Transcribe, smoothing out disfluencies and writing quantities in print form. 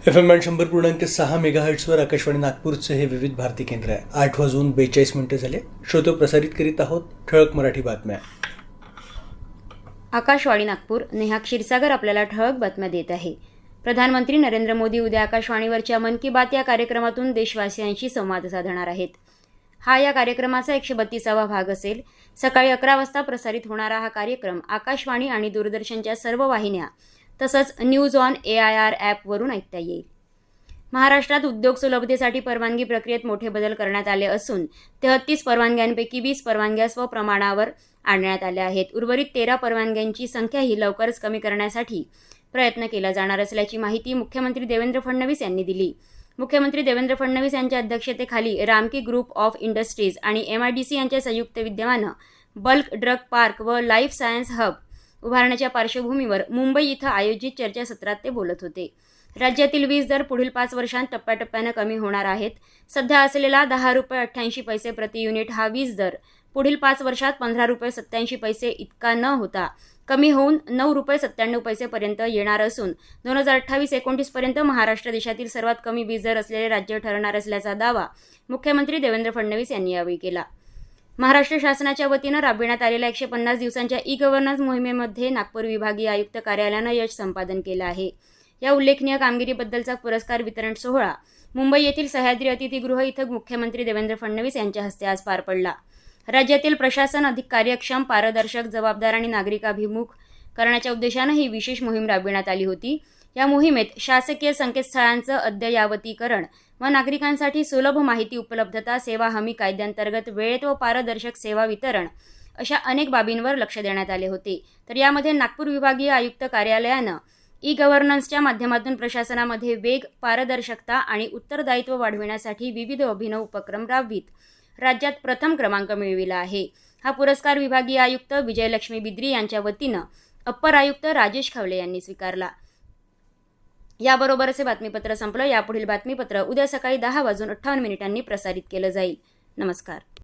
FM 100.6 मेगाहर्ट्झवर Akashvani नागपूरचे हे विविध भारती केंद्र आहे. 8:42 झाले. श्रोते प्रसारित करीत आहोत ठळक मराठी बातम्या. आकाशवाणी नागपूर. नेहा क्षीरसागर आपल्याला ठळक बातम्या देत आहे. प्रधानमंत्री नरेंद्र मोदी उद्या आकाशवाणीवरच्या मन की बात या कार्यक्रमातून देशवासियांशी संवाद साधणार आहेत. हा या कार्यक्रमाचा 132वा भाग असेल. सकाळी 11 वाजता प्रसारित होणारा हा कार्यक्रम आकाशवाणी आणि दूरदर्शनच्या सर्व वाहिन्या तसंच न्यूज ऑन AIR ॲपवरून ऐकता येईल. महाराष्ट्रात उद्योग सुलभतेसाठी परवानगी प्रक्रियेत मोठे बदल करण्यात आले असून 33 परवानग्यांपैकी 20 परवानग्या स्वप्रमाणावर आणण्यात आल्या आहेत. उर्वरित 13 परवानग्यांची संख्याही लवकरच कमी करण्यासाठी प्रयत्न केला जाणार असल्याची माहिती मुख्यमंत्री देवेंद्र फडणवीस यांनी दिली. मुख्यमंत्री देवेंद्र फडणवीस यांच्या अध्यक्षतेखाली रामकी ग्रुप ऑफ इंडस्ट्रीज आणि MIDC यांच्या संयुक्त विद्यमानं बल्क ड्रग पार्क व लाईफ सायन्स हब उभारण्याच्या पार्श्वभूमीवर मुंबई इथं आयोजित चर्चासत्रात ते बोलत होते. राज्यातील वीज दर पुढील 5 वर्षांत टप्प्याटप्प्यानं कमी होणार आहेत. सध्या असलेला ₹10.88 प्रति युनिट हा वीज दर पुढील 5 वर्षात ₹15.87 इतका न होता कमी होऊन ₹9.97 पर्यंत येणार असून 2028-29 पर्यंत महाराष्ट्र देशातील सर्वात कमी वीज दर असलेले राज्य ठरणार असल्याचा दावा मुख्यमंत्री देवेंद्र फडणवीस यांनी यावेळी केला. महाराष्ट्र शासनाच्या वतीनं राबविण्यात आलेल्या 150 दिवसांच्या ई-गव्हर्नन्स मोहिमेमध्ये नागपूर विभागीय आयुक्त कार्यालयानं यश संपादन केलं आहे. या उल्लेखनीय कामगिरीबद्दलचा पुरस्कार वितरण सोहळा मुंबई येथील सह्याद्री अतिथीगृह इथं मुख्यमंत्री देवेंद्र फडणवीस यांच्या हस्ते आज पार पडला. राज्यातील प्रशासन अधिक कार्यक्षम, पारदर्शक, जबाबदार आणि नागरिकाभिमुख करण्याच्या उद्देशानं ही विशेष मोहीम राबविण्यात आली होती. या मोहिमेत शासकीय संकेतस्थळांचं अद्ययावतीकरण व नागरिकांसाठी सुलभ माहिती उपलब्धता, सेवा हमी कायद्यांतर्गत वेळेत व पारदर्शक सेवा वितरण अशा अनेक बाबींवर लक्ष देण्यात आले होते. तर यामध्ये नागपूर विभागीय आयुक्त कार्यालयानं ई-गव्हर्नन्सच्या माध्यमातून प्रशासनामध्ये वेग, पारदर्शकता आणि उत्तरदायित्व वाढविण्यासाठी विविध अभिनव उपक्रम राबवित राज्यात प्रथम क्रमांक मिळविला आहे. हा पुरस्कार विभागीय आयुक्त विजयलक्ष्मी बिद्री यांच्या वतीनं अप्पर आयुक्त राजेश खवले यांनी स्वीकारला. याबरोबरच हे बातमीपत्र संपलं. यापुढील बातमीपत्र उद्या सकाळी 10:58 प्रसारित केलं जाईल. नमस्कार.